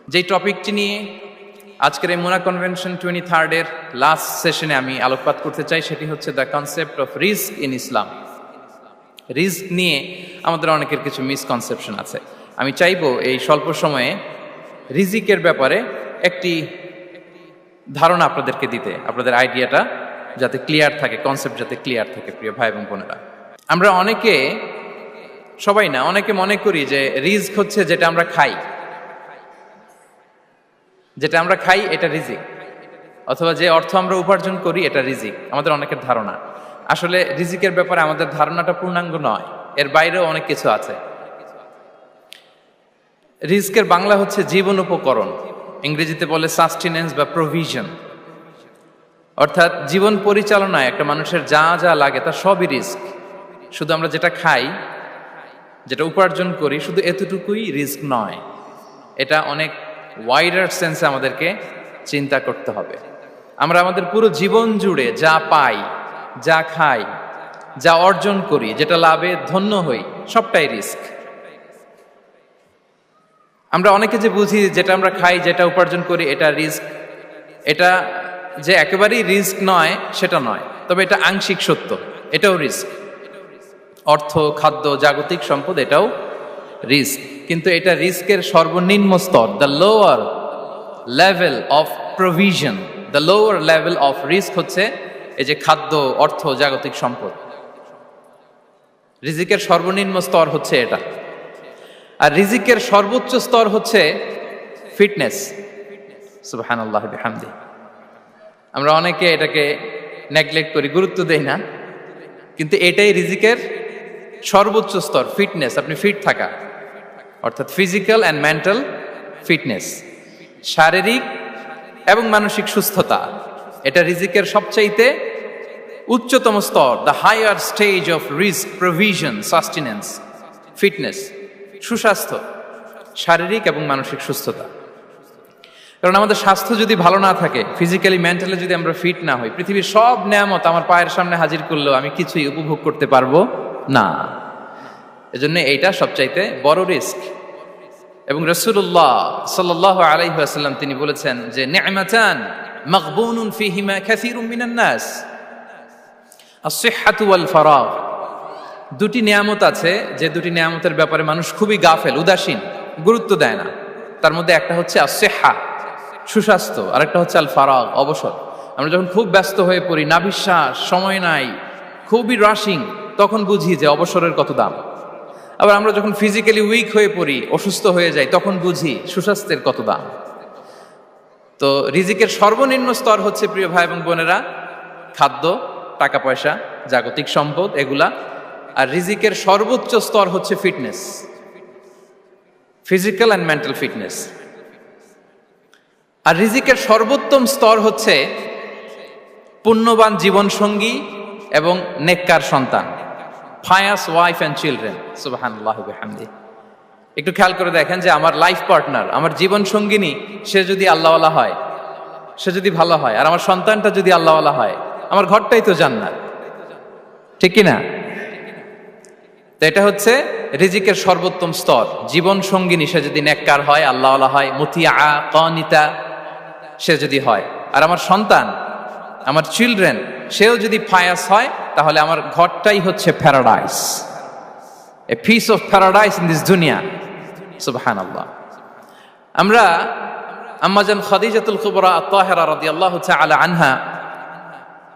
যেই টপিকটি নিয়ে আজকের এই মুনা কনভেনশন 23rd-এর লাস্ট সেশনে আমি আলোকপাত করতে চাই, সেটি হচ্ছে the concept of risk in Islam. Risk নিয়ে আমাদের অনেকের কিছু মিসকনসেপশন আছে। আমি চাইবো এই স্বল্প সময়ে রিজিকের ব্যাপারে একটি ধারণা আপনাদেরকে দিতে, আপনাদের আইডিয়াটা যাতে ক্লিয়ার থাকে, কনসেপ্ট যাতে ক্লিয়ার থাকে। প্রিয় ভাই এবং বোনেরা, আমরা অনেকে, সবাই না, অনেকে মনে করি যে রিস্ক হচ্ছে যেটা আমরা খাই, এটা রিজিক, অথবা যে অর্থ আমরা উপার্জন করি এটা রিজিক। আমাদের অনেকের ধারণা। আসলে রিজিকের ব্যাপারে আমাদের ধারণাটা পূর্ণাঙ্গ নয়, এর বাইরেও অনেক কিছু আছে। রিস্কের বাংলা হচ্ছে জীবন উপকরণ, ইংরেজিতে বলে সাস্টেনেন্স বা প্রভিশন। অর্থাৎ জীবন পরিচালনায় একটা মানুষের যা যা লাগে তার সবই রিস্ক। শুধু আমরা যেটা খাই, যেটা উপার্জন করি, শুধু এতটুকুই রিস্ক নয়। এটা অনেক ওয়াইডার সেন্সে আমাদেরকে চিন্তা করতে হবে। আমরা আমাদের পুরো জীবন জুড়ে যা পাই, যা খাই, যা অর্জন করি, যেটা লাভে ধন্য হই, সবটাই রিস্ক। আমরা অনেকে যে বুঝি যেটা আমরা খাই, যেটা উপার্জন করি এটা রিস্ক, এটা যে একেবারেই রিস্ক নয় সেটা নয়, তবে এটা আংশিক সত্য, এটাও রিস্ক। অর্থ, খাদ্য, জাগতিক সম্পদ, এটাও রিস্ক। কিন্তু এটা রিস্কের সর্বনিম্ন স্তর, the lower level of provision, the lower level of risk হচ্ছে এই যে খাদ্য, অর্থ, জাগতিক সম্পদ। রিজিকের সর্বনিম্ন স্তর হচ্ছে এটা। আর রিজিকের সর্বোচ্চ স্তর হচ্ছে ফিটনেস। সুবহানাল্লাহ বিহামদি। আমরা অনেকে এটাকে নেগলেক্ট করি, গুরুত্ব দেই না, কিন্তু এটাই রিজিকের সর্বোচ্চ স্তর, ফিটনেস। আপনি ফিট থাকা, অর্থাৎ ফিজিক্যাল অ্যান্ড মেন্টাল ফিটনেস, শারীরিক এবং মানসিক সুস্থতা, এটা রিজিকের সবচাইতে উচ্চতম স্তর, দ্য হায়ার স্টেজ অফ রিস্ক, প্রভিশন, সাস্টেনেন্স, ফিটনেস, সুস্বাস্থ্য, শারীরিক এবং মানসিক সুস্থতা। কারণ আমাদের স্বাস্থ্য যদি ভালো না থাকে, ফিজিক্যালি মেন্টালি যদি আমরা ফিট না হই, পৃথিবীর সব নেয়ামত আমার পায়ের সামনে হাজির করলেও আমি কিছুই উপভোগ করতে পারবো না। এজন্য এইটা সবচাইতে বড় রিস্ক। এবং রাসূলুল্লাহ সাল্লাল্লাহু আলাইহি ওয়াসাল্লাম তিনি বলেছেন যে নি'মাতান মাগবুনুন ফীহিমা কাসীরুম মিনান নাস, আস-সিহহাতু ওয়াল ফারাগ। দুটি নিয়ামত আছে যে দুটি নিয়ামতের ব্যাপারে মানুষ খুবই গাফেল, উদাসীন, গুরুত্ব দেয় না। তার মধ্যে একটা হচ্ছে আস-সিহহা, সুস্বাস্থ্য, আর একটা হচ্ছে আল ফারাগ, অবসর। আমরা যখন খুব ব্যস্ত হয়ে পড়ি, নাভিশ্বাস, সময় নাই, খুবই রাশিং, তখন বুঝি যে অবসরের কত দাম। আবার আমরা যখন ফিজিক্যালি উইক হয়ে পড়ি, অসুস্থ হয়ে যাই, তখন বুঝি সুস্বাস্থ্যের কত দাম। তো রিজিকের সর্বনিম্ন স্তর হচ্ছে, প্রিয় ভাই এবং বোনেরা, খাদ্য, টাকা পয়সা, জাগতিক সম্পদ, এগুলা। আর রিজিকের সর্বোচ্চ স্তর হচ্ছে fitness, physical and mental fitness. আর রিজিকের সর্বোত্তম স্তর হচ্ছে পুণ্যবান জীবনসঙ্গী এবং নেককার সন্তান, ফায়াস ওয়াইফ অ্যান্ড চিলড্রেন। সুবহানাল্লাহ বিহামদি। একটু খেয়াল করে দেখেন যে আমার লাইফ পার্টনার, আমার জীবন সঙ্গিনী, সে যদি আল্লাহওয়ালা হয়, সে যদি ভালো হয়, আর আমার সন্তানটা যদি আল্লাহওয়ালা হয়, আমার ঘরটাই তো জান্নাত, ঠিক কি না? তো এটা হচ্ছে রিজিকের সর্বোত্তম স্তর। জীবন সঙ্গিনী সে যদি নেককার হয়, আল্লাহওয়ালা হয়, মুতিয়া কানিতা সে যদি হয়, আর আমার সন্তান, আমার চিলড্রেন, সেও যদি ফায়াস হয়, তাহলে আমার ঘরটাই হচ্ছে paradise, a piece of paradise in this দুনিয়া। সুবহানাল্লাহ। আমরা আম্মাজান খাদিজাতুল কুবরা আত-তাহিরা রাদিয়াল্লাহু তাআলা আনহা,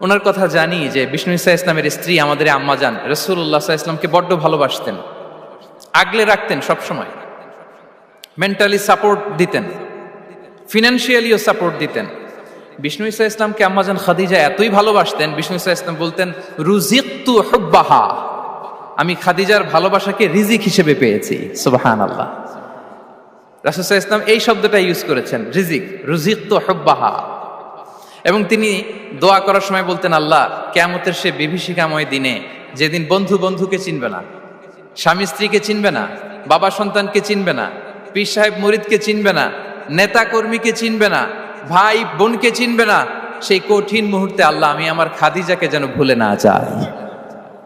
ওনার কথা জানি যে বিষ্ণু ঈসা ইসলামের স্ত্রী আমাদের আম্মাজান রাসূলুল্লাহ সাল্লাল্লাহু আলাইহি ওয়াসাল্লামকে বড্ড ভালোবাসতেন, আগলে রাখতেন সবসময়, মেন্টালি সাপোর্ট দিতেন, ফিনান্সিয়ালিও সাপোর্ট দিতেন। বিষ্ণু ঈসা ইসলামকে আম্মাজান খাদিজা এতই ভালোবাসতেন, বিষ্ণু ঈসা ইসলাম বলতেন রুজিকতু হুব্বাহা, আমি খাদিজার ভালোবাসাকে রিজিক হিসেবে পেয়েছি। সুবহানাল্লাহ। রাসূল সাল্লাল্লাহু আলাইহি ওয়াসাল্লাম এই শব্দটা ইউজ করেছেন, রিজিক, রুজিকতু হুব্বাহা। এবং তিনি দোয়া করার সময় বলতেন, আল্লাহ, কিয়ামতের সে বিভীষিকাময় দিনে, যেদিন বন্ধু বন্ধুকে চিনবে না, স্বামী স্ত্রীকে চিনবে না, বাবা সন্তানকে চিনবে না, পীর সাহেব মুরিদকে চিনবে না, নেতা কর্মীকে চিনবে না, ভাই বোনকে চিনবে না, সেই কঠিন মুহূর্তে আল্লাহ, আমি আমার খাদিজাকে যেন ভুলে না যাই।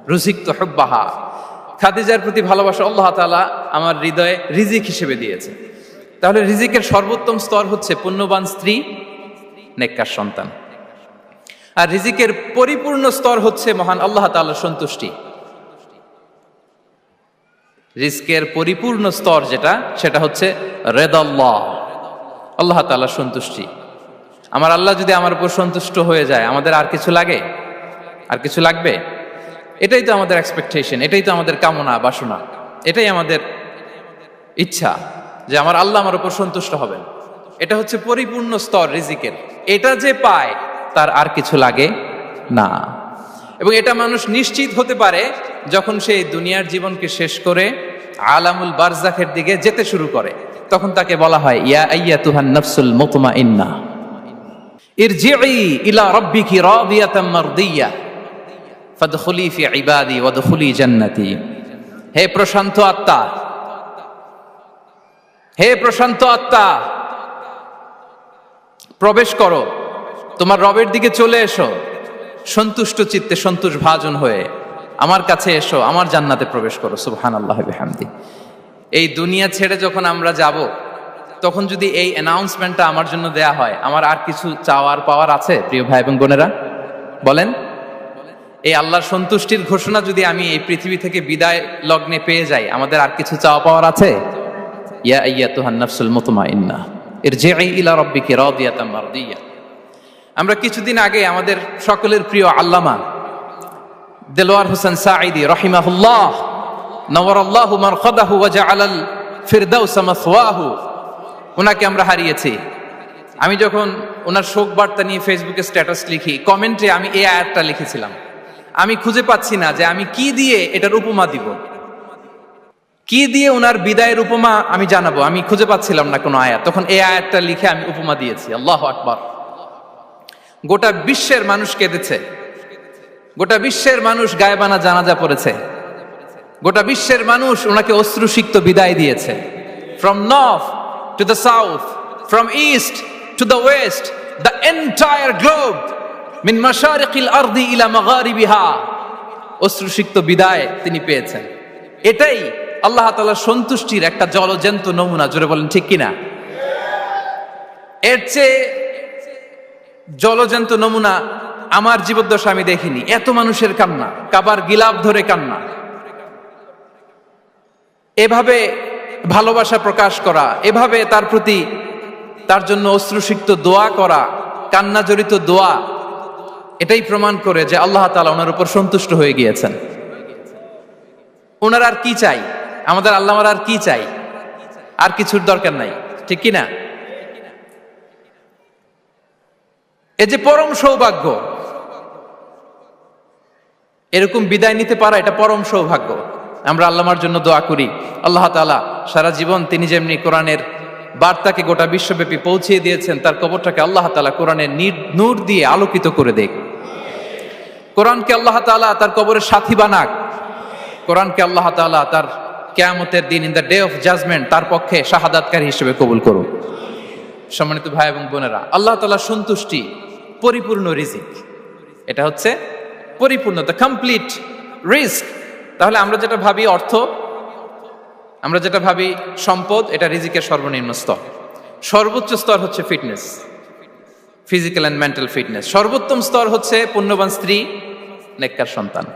রুজিকতু হুব্বাহা, খাদিজার প্রতি ভালোবাসা আল্লাহ তাআলা আমার হৃদয়ে রিজিক হিসেবে দিয়েছে। তাহলে রিজিকের সর্বোত্তম স্তর হচ্ছে পুণ্যবান স্ত্রী, নেককার সন্তান। আর রিজিকের পরিপূর্ণ স্তর হচ্ছে মহান আল্লাহ তাআলার সন্তুষ্টি। রিজকের পরিপূর্ণ স্তর যেটা, সেটা হচ্ছে রিদাল্লাহ, আল্লাহ তাআলার সন্তুষ্টি। আমার আল্লাহ যদি আমার উপর সন্তুষ্ট হয়ে যায়, আমাদের আর কিছু লাগে? আর কিছু লাগবে? এটাই তো আমাদের এক্সপেকটেশন, এটাই তো আমাদের কামনা বাসনা, এটাই আমাদের ইচ্ছা যে আমার আল্লাহ আমার উপর সন্তুষ্ট হবেন। এটা হচ্ছে পরিপূর্ণ স্তর রিজিকের। এটা যে পায় তার আর কিছু লাগে না। এবং এটা মানুষ নিশ্চিত হতে পারে যখন সে দুনিয়ার জীবনকে শেষ করে আলামুল বারজাখের দিকে যেতে শুরু করে। তখন তাকে বলা হয়, ইয়া আইয়াতুহান নাফসুল মুতমাইন্নাহ ইরজিই ইলা রাব্বিকি রাদিয়াতাম মারদিয়া ফাদখুলি ফি ইবাদি ওয়াদখুলি জান্নাতি। হে প্রশান্ত আত্মা, হে প্রশান্ত আত্মা, প্রবেশ করো, তোমার রবের দিকে চলে এসো, সন্তুষ্ট চিত্তে সন্তোষ ভাজন হয়ে আমার কাছে এসো, আমার জান্নাতে প্রবেশ করো। সুবহানাল্লাহি ওয়া বিহামদি। এই দুনিয়া ছেড়ে যখন আমরা যাব, তখন যদি এই অ্যানাউন্সমেন্টটা আমার জন্য দেয়া হয়, আমার আর কিছু চাওয়ার পাওয়ার আছে? প্রিয় ভাই এবং বোনেরা বলেন, এই আল্লাহর সন্তুষ্টির ঘোষণা যদি আমি এই পৃথিবী থেকে বিদায় লগ্নে পেয়ে যাই, আমাদের আর কিছু চাওয়া পাওয়ার আছে? ইয়া আইয়াতুহান নাফসুল মুতমাইন্নাহ ইরজিই ইলা রাব্বিকি রাদিয়াতাম মারদিয়া। আমরা কিছুদিন আগে আমাদের সকলের প্রিয় আল্লামা দেলোয়ার হোসেন সাঈদী রাহিমাহুল্লাহ নওয়ারাল্লাহু মারকাদাহু ওয়া জাআলাল ফিরদাউস মাসওয়াহু, ওনাকে আমরা হারিয়েছি। আমি যখন ওনার শোক বার্তা নিয়ে ফেসবুকে স্ট্যাটাস লিখি, কমেন্টে আমি এই আয়াতটা লিখেছিলাম। আমি খুঁজে পাচ্ছি না যে আমি কি দিয়ে এটার উপমা দিব, কি দিয়ে ওনার বিদায়ের উপমা আমি জানাবো। আমি খুঁজে পাচ্ছিলাম না কোনো আয়াত। তখন এই আয়াতটা লিখে আমি উপমা দিয়েছি। আল্লাহু আকবার। গোটা বিশ্বের মানুষ কেঁদেছে, গোটা বিশ্বের মানুষ গায়েবানা জানাজা পড়েছে, গোটা বিশ্বের মানুষ ওনাকে অশ্রুসিক্ত বিদায় দিয়েছে। From north to the south, from east to the west, the entire globe, মিন মাশারিকিল আরদি ইলা মাগারিবিহা, অশ্রুসিক্ত বিদায় তিনি পেয়েছেন। এটাই আল্লাহ তাআলার সন্তুষ্টির একটা জলজ্যান্ত নমুনা। জোরে বলেন ঠিক কিনা? এর চেয়ে জলজ্যান্ত নমুনা আমার জীবদ্দশা আমি দেখিনি। এত মানুষের কান্না, কাবার গিলাফ ধরে কান্না, এভাবে ভালোবাসা প্রকাশ করা, এভাবে তার প্রতি তার জন্য অশ্রুসিক্ত দোয়া করা, কান্না জড়িত দোয়া, এটাই প্রমাণ করে যে আল্লাহ তাআলা ওনার উপর সন্তুষ্ট হয়ে গিয়েছেন। ওনার আর কি চাই? আমাদের আল্লাহর আর কি চাই? আর কিছুর দরকার নাই, ঠিক কিনা? এই যে পরম সৌভাগ্য, এরকম বিদায় নিতে পারা, এটা পরম সৌভাগ্য। আমরা আল্লাহর জন্য দোয়া করি, আল্লাহ তাআলা সারা জীবন তিনি যেমনি কোরআনের বার্তাকে গোটা বিশ্বব্যাপী পৌঁছিয়ে দিয়েছেন, তার কবরটাকে আল্লাহ তাআলা কোরআনের নূর দিয়ে আলোকিত করে দেখ। কোরআনকে আল্লাহ তাআলা তার কবরের সাথী বানাক। কোরআনকে আল্লাহ তাআলা তার কিয়ামতের দিন, in the day of judgement, তার পক্ষে শাহাদাতকারী হিসেবে কবুল করুন। সম্মানিত ভাই এবং বোনেরা, আল্লাহ তাআলার সন্তুষ্টি পরিপূর্ণ রিজিক। এটা হচ্ছে পরিপূর্ণ, দ্য কমপ্লিট রিস্ক। তাহলে আমরা যেটা ভাবি অর্থ, আমরা যেটা ভাবি সম্পদ, এটা রিজিকের সর্বনিম্ন স্তর। সর্বোচ্চ স্তর হচ্ছে fitness, physical and mental fitness. সর্বোত্তম স্তর হচ্ছে পুণ্যবান স্ত্রী, নেককার সন্তান।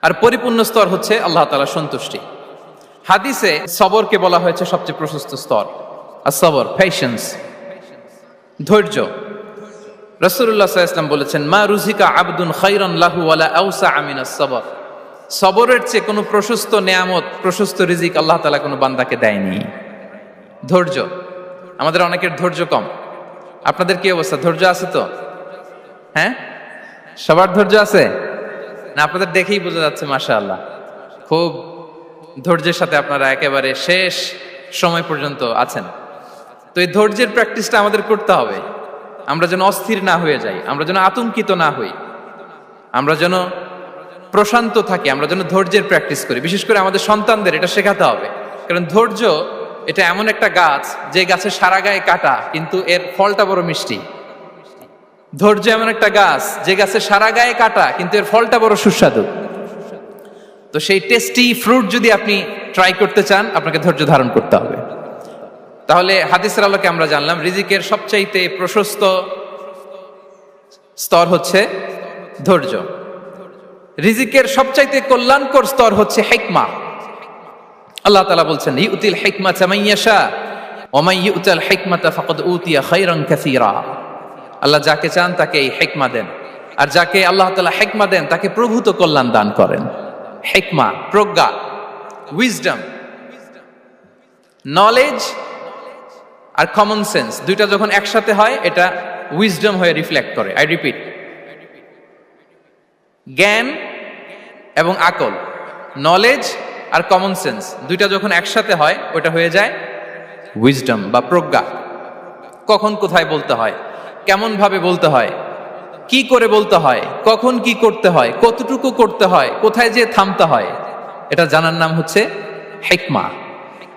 আর পরিপূর্ণ স্তর হচ্ছে আল্লাহ তাআলার সন্তুষ্টি। হাদিসে সবরকে বলা হয়েছে সবচেয়ে প্রশস্ত স্তর। আর সবর, পেশেন্স, ধৈর্য। রাসূলুল্লাহ সাল্লাল্লাহু আলাইহি ওয়াসাল্লাম বলেছেন, মা রুজিকা আবদুন খায়রান লাহু ওয়ালা আওসা মিনাস সবর। সবরের চেয়ে কোনো প্রশস্ত নেয়ামত, প্রশস্ত রিজিক আল্লাহ তাআলা কোনো বান্দাকে দেয়নি। ধৈর্য। আমাদের অনেকের ধৈর্য কম। আপনাদের কি অবস্থা? ধৈর্য আছে তো? হ্যাঁ, সবার ধৈর্য আছে না? আপনাদের দেখেই বোঝা যাচ্ছে মাশাআল্লাহ, খুব ধৈর্যের সাথে আপনারা একেবারে শেষ সময় পর্যন্ত আছেন। তো এই ধৈর্যের প্র্যাকটিসটা আমাদের করতে হবে। আমরা যেন অস্থির না হয়ে যাই, আমরা যেন আতঙ্কিত না হই, আমরা যেন প্রশান্ত থাকি, আমরা যেন ধৈর্যের প্র্যাকটিস করি। বিশেষ করে আমাদের সন্তানদের এটা শেখাতে হবে। কারণ ধৈর্য এটা এমন একটা গাছ, যে গাছে সারা গায়ে কাটা কিন্তু এর ফলটা বড় মিষ্টি। ধৈর্য এমন একটা গাছ, যে গাছে সারা গায়ে কাটা কিন্তু এর ফলটা বড় সুস্বাদু। তো সেই টেস্টি ফ্রুট যদি আপনি ট্রাই করতে চান, আপনাকে ধৈর্য ধারণ করতে হবে। তাহলে হাদিসের আলোকে আমরা জানলাম রিজিকের সবচাইতে প্রশস্ত স্তর হচ্ছে ধৈর্য। রিজিকের সবচাইতে কল্যাণকর স্তর হচ্ছে হিকমা। আল্লাহ তাআলা বলছেন ইউতিল হিকমাতা মান ইয়াশা ওয়া মান ইউতাল হিকমাতা ফাকাদ উতিয়া খায়রান কাসীরা। আল্লাহ যাকে চান তাকে এই হিকমা দেন, আর যাকে আল্লাহ তাআলা হিকমা দেন তাকে প্রভূত কল্যাণ দান করেন। হিকমা, প্রজ্ঞা, উইজডম, নলেজ আর কমন সেন্স দুইটা যখন একসাথে হয় এটা উইজডম হয়ে রিফ্লেক্ট করে। আই রিপিট, জ্ঞান এবং আকল, নলেজ আর কমন সেন্স দুইটা যখন একসাথে হয় ওটা হয়ে যায় উইজডম বা প্রজ্ঞা। কখন কোথায় বলতে হয়, কেমন ভাবে বলতে হয়, কি করে বলতে হয়, কখন কি করতে হয়, কতটুকু করতে হয়, কোথায় যে থামতে হয়, এটা জানার নাম হচ্ছে হিকমা।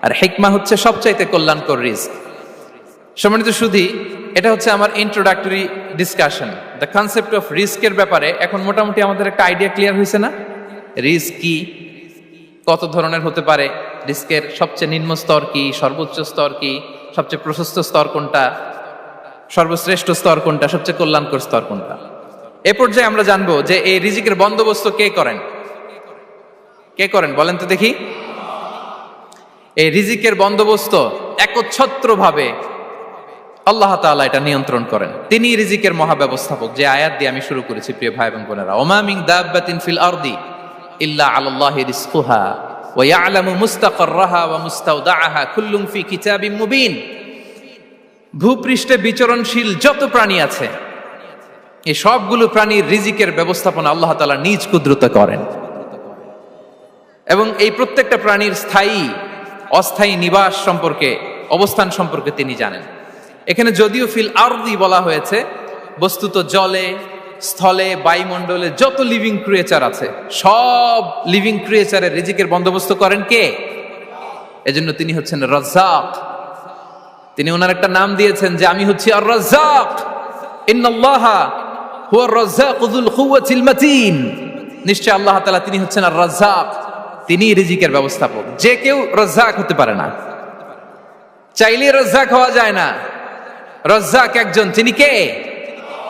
আর হিকমা হচ্ছে সবচাইতে কল্যাণকর রিস্ক। সম্মানিত সুধী, এটা হচ্ছে আমার introductory discussion. The concept of রিস্কের ব্যাপারে এখন মোটামুটি আমাদের একটা আইডিয়া ক্লিয়ার হয়েছে না? রিস্ক কি, কত ধরনের হতে পারে, রিস্কের সবচেয়ে নিম্ন স্তর কি, সর্বোচ্চ স্তর কি, সবচেয়ে প্রশস্ত স্তর কোনটা, সর্বশ্রেষ্ঠ স্তর কোনটা, সবচেয়ে কল্যাণকর স্তর কোনটা। এ পর্যায়ে আমরা জানবো যে এই রিজিকের বন্দোবস্ত কে করেন। কে করেন বলেন তো দেখি? এই রিজিকের বন্দোবস্ত একচ্ছত্রভাবে আল্লাহ তাআলা এটা নিয়ন্ত্রণ করেন। তিনি রিজিকের মহাব্যবস্থাপক। যে আয়াত দিয়ে আমি শুরু করেছি প্রিয় ভাই এবং বোনেরা, ওমা মিন দাব্বাতিন ফিল আরদি ইল্লা আলাল্লাহি রিজকুহা ওয়া ইয়ালামু মুস্তাকাররাহা ওয়া মুস্তাওদাআহা কুল্লুম ফি কিতাবিম মুবিন। ভূপৃষ্ঠে বিচরণশীল যত প্রাণী আছে এই সবগুলো প্রাণীর রিজিকের ব্যবস্থাপনা আল্লাহ তাআলা নিজ কুদরতে করেন, এবং এই প্রত্যেকটা প্রাণীর স্থায়ী অস্থায়ী নিবাস সম্পর্কে, অবস্থান সম্পর্কে তিনি জানেন। এখানে যদিও ফিল আরদি বলা হয়েছে, বস্তুত জলে, স্থলে, বায়ুমণ্ডলে যত লিভিং ক্রিয়েচার আছে সব লিভিং ক্রিয়েচারের রিজিকের বন্দোবস্ত করেন কে? এজন্য তিনি হচ্ছেন রাজ্জাক। তিনি ওনার একটা নাম দিয়েছেন যে আমি হচ্ছি আর রাজ্জাক, ইন্নাল্লাহা হুয়ার রাজ্জাকু যুল কুওয়াতিল মাতিন। নিশ্চয় আল্লাহ তাআলা তিনি হচ্ছেন আর রাজ্জাক, তিনি রিজিকের ব্যবস্থাপক। যে কেউ রাজ্জাক হতে পারে না, চাইলে রাজ্জাক হওয়া যায় না। রাজ্জাক একজন, তিনি কে?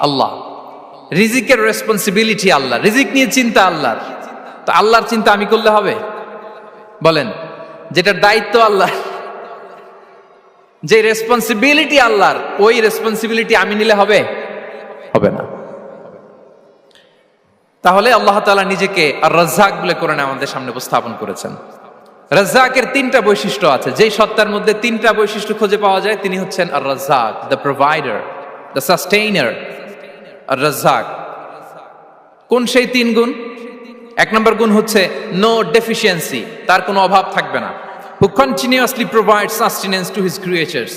আল্লাহ। রিজিকের রেসপন্সিবিলিটি আল্লাহ, রিজিক নিয়ে চিন্তা আল্লাহর। তো আল্লাহর চিন্তা আমি করলে হবে? বলেন, যেটার দায়িত্ব আল্লাহ, যে রেসপন্সিবিলিটি আল্লাহর, ওই রেসপন্সিবিলিটি আমি নিলে হবে? হবে না। তাহলে আল্লাহ তাআলা নিজেকে আর রাজ্জাক বলে কোরআনে আমাদের সামনে উপস্থাপন করেছেন। রাজ্জাকের তিনটা বৈশিষ্ট্য আছে, যেই সত্তার মধ্যে তিনটা বৈশিষ্ট্য খুঁজে পাওয়া যায় তিনি হচ্ছেন আর রাজ্জাক, দ্য প্রোভাইডার, দ্য সাস্টেইনার। আর রাজ্জাক কোন সেই তিন গুণ? এক নম্বর গুণ হচ্ছে নো ডেফিসিয়েন্সি, তার কোনো অভাব থাকবে না। হু continuously provide sustenance to his creatures,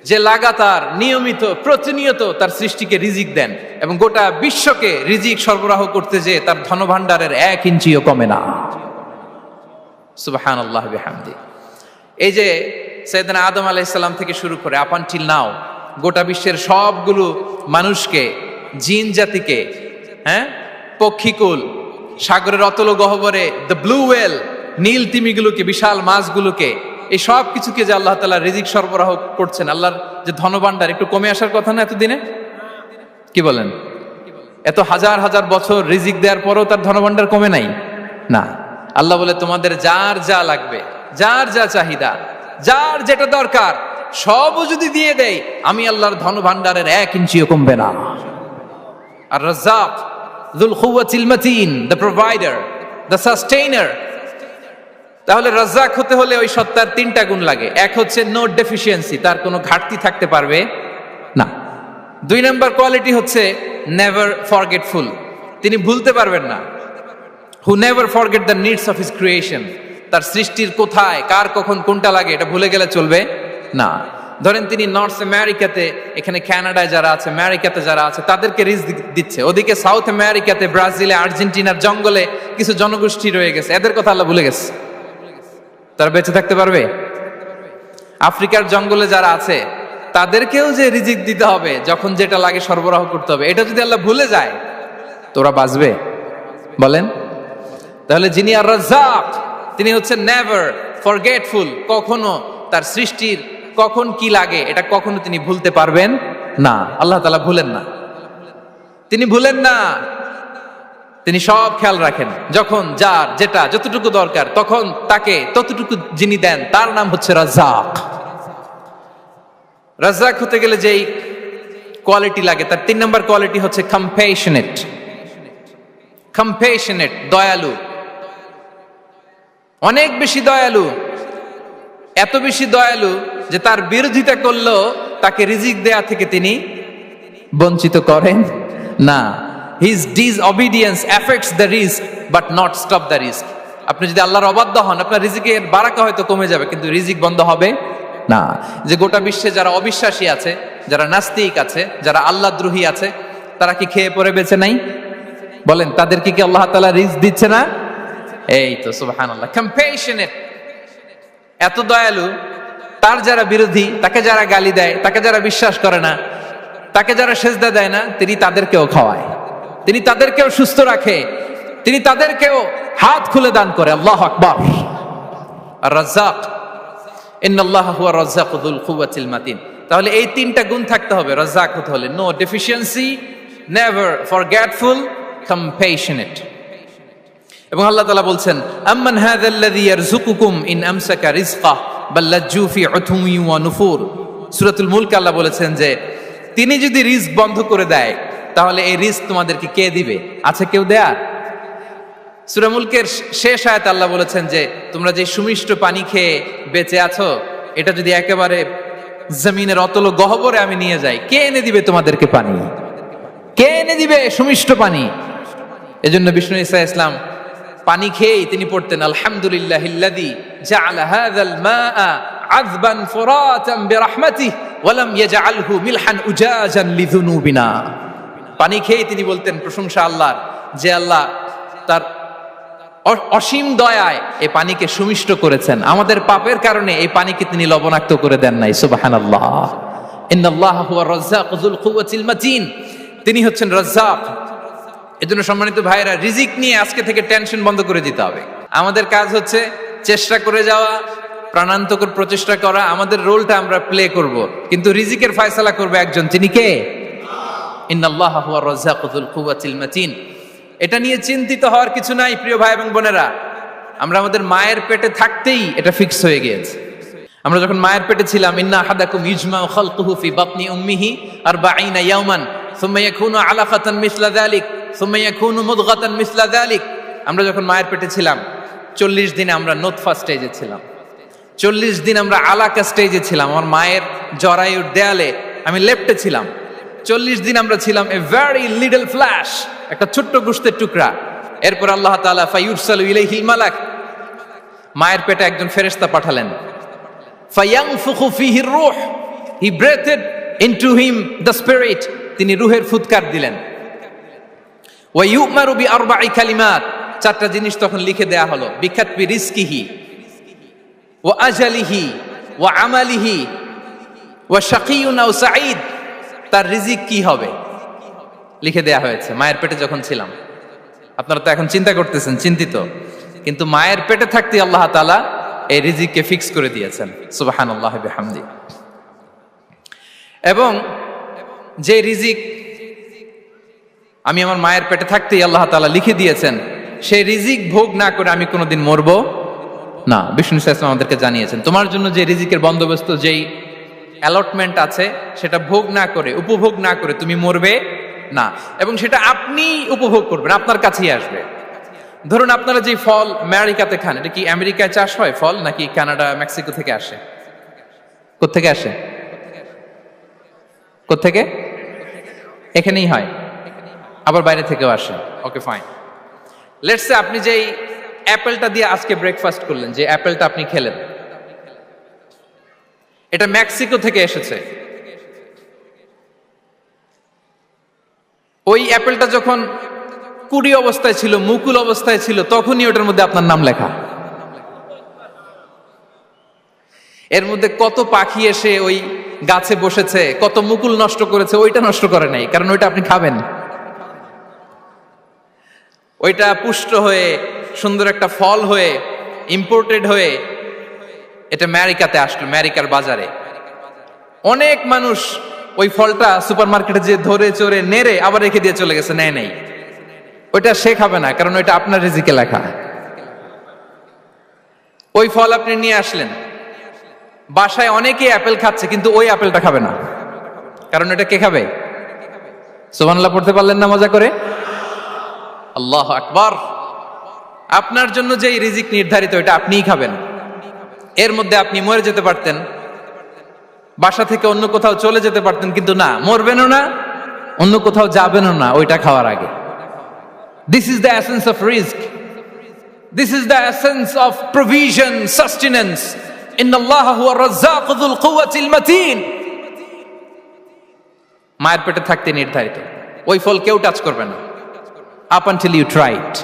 যে লাগাতার, নিয়মিত, প্রতিনিয়ত তার সৃষ্টিকে রিজিক দেন এবং গোটা বিশ্বকে রিজিক সরবরাহ করতে যে তার ধনভাণ্ডারের 1 ইঞ্চিও কমে না। সুবহানাল্লাহ বিহামদি। এই যে সাইয়েদনা আদম আলাইহিস সালাম থেকে শুরু করে আপ আনটিল নাও গোটা বিশ্বের সবগুলো মানুষকে, জিন জাতিকে, পক্ষীকুল, সাগরের অতল গহ্বরে দ্য ব্লু ওয়েল, নীল তিমিগুলোকে, বিশাল মাছগুলোকে, এই সব কিছুকে যে আল্লাহ তাআলা রিজিক সরবরাহ করছেন, আল্লাহর যে ধনভাণ্ডার একটু কমে আসার কথা না এতদিনে? কি বলেন? এত হাজার হাজার বছর রিজিক দেওয়ার পরও তার ধনভাণ্ডার কমে নাই না। আল্লাহ বলে তোমাদের যার যা লাগবে, যার যা চাহিদা, যার যেটা দরকার সবও যদি দিয়ে দেই, আমি আল্লাহর ধনভাণ্ডারের 1 ইঞ্চিও কমবে না। আর Razzak যুল কুওয়াতিল মাতিন, the provider, the sustainer. তাহলে রাজ্জাক হতে হলে ওই সত্তার তিনটা গুণ লাগে। এক হচ্ছে নো ডেফিসিয়েন্সি, তার কোনো ঘাটতি থাকতে পারবে না। 2 নম্বর কোয়ালিটি হচ্ছে নেভার ফরগেটফুল, তিনি ভুলতে পারবেন না। Who never forget the needs of his creation, তার সৃষ্টির কোথায়, কার, কখন, কোনটা লাগে এটা ভুলে গেলে চলবে না। ধরেন তিনি নর্থ আমেরিকাতে, এখানে কানাডায় যারা আছে, আমেরিকাতে যারা আছে তাদেরকে রিজিক দিচ্ছে। ওদিকে সাউথ আমেরিকাতে, ব্রাজিলে, আর্জেন্টিনার জঙ্গলে কিছু জনগোষ্ঠী রয়ে গেছে, এদের কথা আল্লাহ ভুলে গেছে। তারা বেঁচে থাকতে পারবে? আফ্রিকার জঙ্গলে যারা আছে তাদেরকেও যে রিজিক দিতে হবে, যখন যেটা লাগে সরবরাহ করতে হবে, এটা যদি আল্লাহ ভুলে যায় তোরা বাঁচবে? বলেন। তাহলে যিনি আর রাজ্জাক তিনি হচ্ছেন নেভার ফরগেটফুল, কখনো তার সৃষ্টির কখন কি লাগে এটা কখনো তিনি ভুলতে পারবেন না। আল্লাহ তাআলা ভুলেন না, তিনি ভুলেন না, তিনি সব খেয়াল রাখেন। যখন যার যেটা যতটুকু দরকার তখন তাকে ততটুকু যিনি দেন তার নাম হচ্ছে রাজ্জাক। রাজ্জাক হতে গেলে যেই কোয়ালিটি লাগে তার 3 নম্বর কোয়ালিটি হচ্ছে কম্প্যাশনেট। কম্প্যাশনেট, দয়ালু, অনেক বেশি দয়ালু, এত বেশি দয়ালু যে তার বিরোধিতা করলেও তাকে রিজিক দেয়া থেকে তিনি বঞ্চিত করেন না। His disobedience affects the risk but not stop the risk. আপনি যদি আল্লাহর অবাধ্য হন আপনার রিজিকের বারাকা হয়তো কমে যাবে কিন্তু রিজিক বন্ধ হবে না। যে গোটা বিশ্বে যারা অবিশ্বাসী আছে, যারা নাস্তিক আছে, যারা আল্লাহদ্রোহী আছে, তারা কি খেয়ে পরে বেঁচে নাই? বলেন, তাদেরকে কি আল্লাহ তাআলা রিজিক দিচ্ছে না? এই তো সুবহানাল্লাহ। কম্প্যাশনেট, এত দয়ালু, তার যারা বিরোধী, তাকে যারা গালি দেয়, তাকে যারা বিশ্বাস করে না, তাকে যারা সেজদা দেয় না, তিনি তাদেরকেও খাওয়ায়, তিনি তাদেরকেও সুস্থ রাখে, তিনি তাদেরকেও হাত খুলে দান করে। আল্লাহু আকবার। আর রাজ্জাক, ইন্নাল্লাহা হুয়া রাজ্জাকু যুল কুওয়াতিল মাতিন। তাহলে এই 3টা গুণ থাকতে হবে রাজ্জাক হতে হলে। No deficiency, never forgetful, compassionate. এবং আল্লাহ তাআলা বলছেন, আম্মান হাযাল্লাযী ইয়ারযুকুকুম ইন আমসাকা রিজকাহ বাল লাজ্জু ফি উতুমি ওয়া নুফুর। সূরাতুল মুলক আল্লাহ বলেছেন যে তিনি যদি রিজক বন্ধ করে দেয় তাহলে এই রিজক তোমাদেরকে কে দিবে? আছে কেউ দেয়ার? সূরা মুলকের শেষ আয়াতে আল্লাহ বলেছেন যে তোমরা যে সুমিষ্ট পানি খেয়ে বেঁচে আছো, এটা যদি একেবারে জমিনের অতল গহ্বরে আমি নিয়ে যাই, কে এনে দিবে তোমাদেরকে পানি? কে এনে দিবে সুমিষ্ট পানি? এজন্য বিষ্ণু ঈসা ইসলাম পানি খেয়েই তিনি পড়তেন, আলহামদুলিল্লাহিল্লাযী জাআলা হাযাল মাআ আযবান ফুরাতান বিরাহমাতিহি ওয়া লাম ইয়াজআলহু মিলহান উজাজান লিযুনুবিনা। পানি খেয়েই তিনি বলতেন প্রশংসা আল্লাহর, যে আল্লাহ তার অসীম দয়ায় এই পানিকে সুমিষ্ট করেছেন, আমাদের পাপের কারণে এই পানিকে তিনি লবণাক্ত করে দেন নাই। সুবহানাল্লাহ। ইন্নাল্লাহা হুয়া রাজ্জাকু যুল কুওয়াতিল মাতিন। তিনি হচ্ছেন রাজ্জাক। এজন্য সম্মানিত ভাইরা, রিজিক নিয়ে আজকে থেকে টেনশন বন্ধ করে দিতে হবে। আমাদের কাজ হচ্ছে চেষ্টা করে যাওয়া, প্রাণান্তকর প্রচেষ্টা করা, আমাদের রোলটা আমরা প্লে করব, কিন্তু রিজিকের ফয়সালা করবে একজন, তিনি কে? ইন্নাল্লাহা হুয়া রাজ্জাকু যুল কুওয়াতিল মাতিন। এটা নিয়ে চিন্তিত হওয়ার কিছু নাই প্রিয় ভাই এবং বোনেরা। আমরা আমাদের মায়ের পেটে থাকতেই এটা ফিক্স হয়ে গিয়েছে। আমরা যখন মায়ের পেটে ছিলাম, ইন্না আহাদাকুম ইজমাউ খালকুহু ফি বাতনি উম্মিহি 40 ইয়াওমান সুম্মা ইয়াকুনু আলাকাতান মিসলা যালিক সুম্মা ইয়াকুনু মুদগাতান মিসলা যালিক। আমরা যখন মায়ের পেটে ছিলাম 40 দিন আমরা নুতফা স্টেজে ছিলাম, 40 দিন আমরা আলাকা স্টেজে ছিলাম। আমার মায়ের জরায়ুর দেয়ালে আমি লেপ্টে ছিলাম। 40 দিন আমরা ছিলাম এ ভেরি লিটল ফ্ল্যাশ, একটা ছোট্ট গোশতের টুকরা। এরপর আল্লাহ তাআলা ফায়ুরসালু ইলাইহিল মালাক, মায়ের পেটে একজন ফেরেশতা পাঠালেন। ফায়ানফুখু ফিহি রূহ, he breathed into him the spirit, তিনি রূহের ফুৎকার দিলেন। ওয়া ইউমারু বিআরবা'i কালিমাত, 4টা জিনিস তখন লিখে দেয়া হলো। বিখাতবি রিজকিহি ওয়া আজালিহি ওয়া আমালিহি ওয়া শাকিয়ুন আও সাঈদ, তার রিজিক কি হবে লিখে দেয়া হয়েছে মায়ের পেটে যখন ছিলাম। আপনারা তো এখন চিন্তা করতেছেন, চিন্তিত, কিন্তু মায়ের পেটে থাকতে আল্লাহ তাআলা এই রিজিককে ফিক্স করে দিয়েছেন। সুবহানাল্লাহ বিহামদি। এবং যে রিজিক আমি আমার মায়ের পেটে থাকতেই আল্লাহ তাআলা লিখে দিয়েছেন, সেই রিজিক ভোগ না করে আমি কোনোদিন মরবো না। বিষ্ণু ইসলাম আমাদেরকে জানিয়েছেন, তোমার জন্য যে রিজিকের বন্দোবস্ত, যেই অ্যালটমেন্ট আছে, সেটা ভোগ না করে, উপভোগ না করে তুমি মরবে না। এবং সেটা আপনি উপভোগ করবেন, আপনার কাছেই আসবে। ধরুন আপনারা যে ফল আমেরিকাতে খান, এটা কি আমেরিকায় চাষ হয় ফল, নাকি কানাডা মেক্সিকো থেকে আসে? কোত্থেকে আসে? কোত্থেকে? এখানেই হয়, আবার বাইরে থেকেও আসে। Okay fine. লেটস সে আপনি যেই অ্যাপেলটা দিয়ে আজকে ব্রেকফাস্ট করলেন, যে অ্যাপেলটা আপনি খেলেন, এটা মেক্সিকো থেকে এসেছে। ওই অ্যাপেলটা যখন কুড়ি অবস্থায় ছিল, মুকুল অবস্থায় ছিল, তখনই ওটার মধ্যে আপনার নাম লেখা। এর মধ্যে কত পাখি এসে ওই গাছে বসেছে, কত মুকুল নষ্ট করেছে, ওইটা নষ্ট করে নাই, কারণ ওইটা আপনি খাবেন। ওইটা পুষ্ট হয়ে সুন্দর একটা ফল হয়ে ইম্পোর্টেড হয়ে এটা আমেরিকাতে আসলো, আমেরিকার বাজারে। অনেক মানুষ ওই ফলটা সুপারমার্কেটে যে ধরে চড়ে নেড়ে আবার রেখে দিয়ে চলে গেছে, নেয় নেই, ওইটা সে খাবে না, কারণ ওইটা আপনার রিজিকে লেখা। ওই ফল আপনি নিয়ে আসলেন, বাসায় অনেকে অ্যাপেল খাচ্ছে, কিন্তু ওই অ্যাপেলটা খাবে না, কারণ এটা কে খাবে? সুবহানাল্লাহ পড়তে পারলেন না মজা করে? আল্লাহু আকবার। আপনার জন্য যে রিজিক নির্ধারিত এটা আপনিই খাবেন। এর মধ্যে আপনি মরে যেতে পারতেন, বাসা থেকে অন্য কোথাও চলে যেতে পারতেন, কিন্তু না, মরবেনও না, অন্য কোথাও যাবেনও না ওইটা খাওয়ার আগে। This is the essence of risk, this is the essence of provision, sustenance. ইন্নাল্লাহা হুয়া রাজ্জাকু যুল কুওয়াতিল মাতিন। মায়ের পেটে থাকতে নির্ধারিত, ওই ফল কেউ টাচ করবে না up until you try it.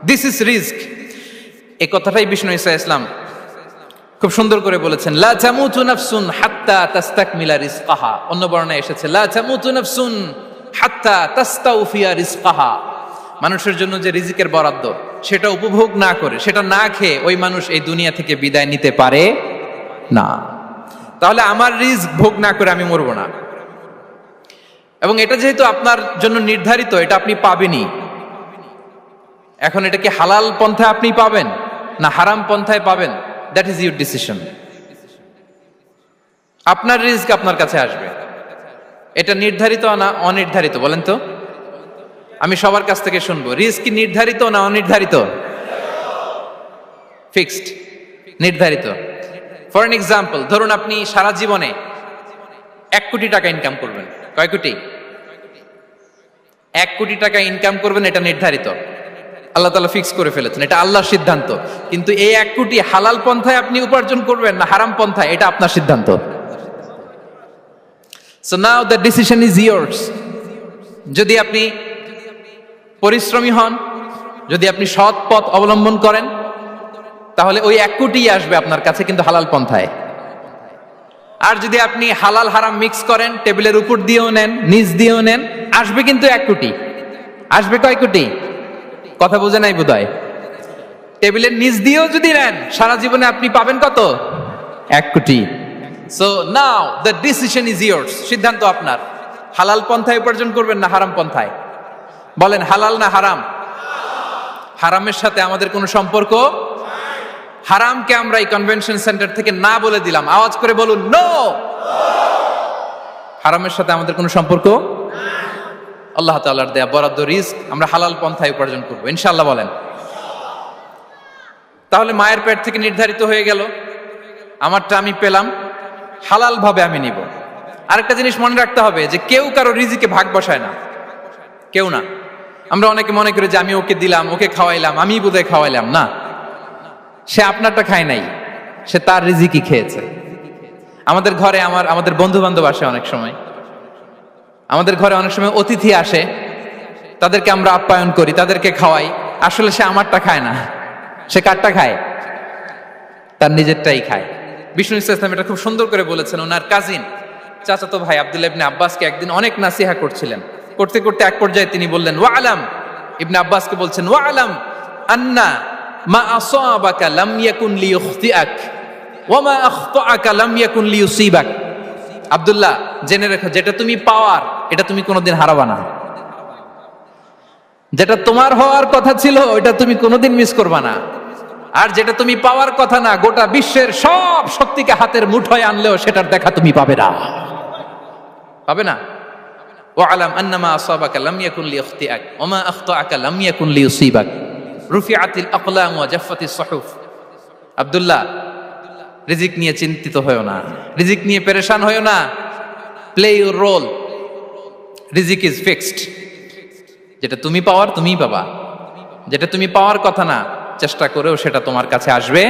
This is রিস্ক। এই কথাটাই বিষ্ণু ঈসা ইসলাম খুব সুন্দর করে বলেছেন, লা তামুতু নাফসুন হাত্তা তাস্তাকমিলা রিজকাহা। অন্য বর্ণনায় এসেছে লা তামুতু নাফসুন হাত্তা তাস্তাউফিয়া রিজকাহা। মানুষের জন্য যে রিজিকের বরাদ্দ সেটা উপভোগ না করে, সেটা না খেয়ে ওই মানুষ এই দুনিয়া থেকে বিদায় নিতে পারে না। তাহলে আমার রিস্ক ভোগ না করে আমি মরবো না, এবং এটা যেহেতু আপনার জন্য নির্ধারিত, এটা আপনি পাবেনই। এখন এটা কি হালাল পন্থায় আপনি পাবেন না হারাম পন্থায় পাবেন, দ্যাট ইজ ইউর ডিসিশন। আপনার রিস্ক আপনার কাছে আসবে, এটা নির্ধারিত না অনির্ধারিত? বলেন তো, আমি সবার কাছ থেকে শুনবো, রিস্ক কি নির্ধারিত না অনির্ধারিত? ফিক্সড, নির্ধারিত। ফর এন এক্সাম্পল, ধরুন আপনি সারা জীবনে 1 কোটি টাকা ইনকাম করবেন। কয় কোটি? 1 কোটি টাকা ইনকাম করবেন, এটা নির্ধারিত, আল্লাহ তাআলা ফিক্স করে ফেলেছেন, এটা আল্লাহর সিদ্ধান্ত। কিন্তু এই 1 কোটি হালাল পন্থায় আপনি উপার্জন করবেন না হারাম পন্থায়, এটা আপনার সিদ্ধান্ত। So now the decision is years. যদি আপনি পরিশ্রমী হন, যদি আপনি সৎ পথ অবলম্বন করেন, তাহলে ওই 1 কোটি আসবে আপনার কাছে, কিন্তু হালাল পন্থায়। আর যদি আপনি হালাল হারাম মিক্স করেন, টেবিলের উপর দিয়েও নেন, নিচ দিয়েও নেন, আসবে কিন্তু 1 কোটি। আসবে কয় কোটি? কথা বুঝে নাই বোধহয়। টেবিলের নিচ দিয়েও যদি নেন, সারা জীবনে আপনি পাবেন কত? 1 কোটি। So now the decision is years. সিদ্ধান্ত আপনার, হালাল পন্থায় উপার্জন করবেন না হারাম পন্থায়? বলেন, হালাল না হারাম? হারামের সাথে আমাদের কোনো সম্পর্ক? হারামকে আমরা এই কনভেনশন সেন্টার থেকে না বলে দিলাম, আওয়াজ করে বলুন নো। হারামের সাথে আমাদের কোনো সম্পর্ক? আল্লাহ তাআলার দেয়া বরাদ্দ রিস্ক আমরা হালাল পন্থায় উপার্জন করবো ইনশাআল্লাহ। বলেন। তাহলে মায়ের পেট থেকে নির্ধারিত হয়ে গেল, আমারটা আমি পেলাম, হালাল ভাবে আমি নিব। আরেকটা জিনিস মনে রাখতে হবে যে কেউ কারো রিজিকে ভাগ বসায় না, কেউ না। আমরা অনেকে মনে করি যে আমি ওকে দিলাম, ওকে খাওয়াইলাম, আমি বোধহয় খাওয়াইলাম। না, সে আপনারটা খায় নাই, সে তার রিজিকই খেয়েছে। আমাদের ঘরে আমাদের বন্ধু বান্ধব আসে অনেক সময়, আমাদের ঘরে অনেক সময় অতিথি আসে, তাদেরকে আমরা আপ্যায়ন করি, তাদেরকে খাওয়াই। আসলে সে আমারটা খায় না, সে কারটা খায়? তার নিজেরটাই খায়। বিষ্ণু ইসলাম এটা খুব সুন্দর করে বলেছেন। ওনার কাজিন চাচাতো ভাই আব্দুল্লাহ ইবনে আব্বাসকে একদিন অনেক নাসিহা করছিলেন। করতে করতে এক পর্যায়ে তিনি বললেন, ওয়া আলাম, ইবনে আব্বাসকে বলছেন, ওয়া আলাম আন্না মা আসাবাকা লাম ইয়াকুন লিইখতিআক ওয়া মা আখতাআকা লাম ইয়াকুন লিইউসিবাক। আব্দুল্লাহ, জেনে রেখো, যেটা তুমি পাওয়ার এটা তুমি কোনোদিন হারাবা না। যেটা তোমার হওয়ার কথা ছিল ওটা তুমি কোনোদিন মিস করবা না। আর যেটা তুমি পাওয়ার কথা না, গোটা বিশ্বের সব শক্তিকে হাতের মুঠোয় আনলেও সেটার দেখা তুমি পাবে না, পাবে না। ওয়ালাম আন্নামা আসাবাকা লাম ইয়াকুন লিইখতিআক ওয়া মা আখতাআকা লাম ইয়াকুন লিইউসিবাক রুফিআতিল আকলাম ওয়া জাফফাতিস সুহুফ। আব্দুল্লাহ, রিজিক নিয়ে চিন্তিত হয়ো না, রিজিক নিয়ে পেরেশান হয়ো না। প্লে ইউর রোল, রিজিক ইজ ফিক্সড। যেটা তুমি পাওয়ার তুমিই পাবা, যেটা তুমি পাওয়ার কথা না চেষ্টা করেও সেটা তোমার কাছে আসবে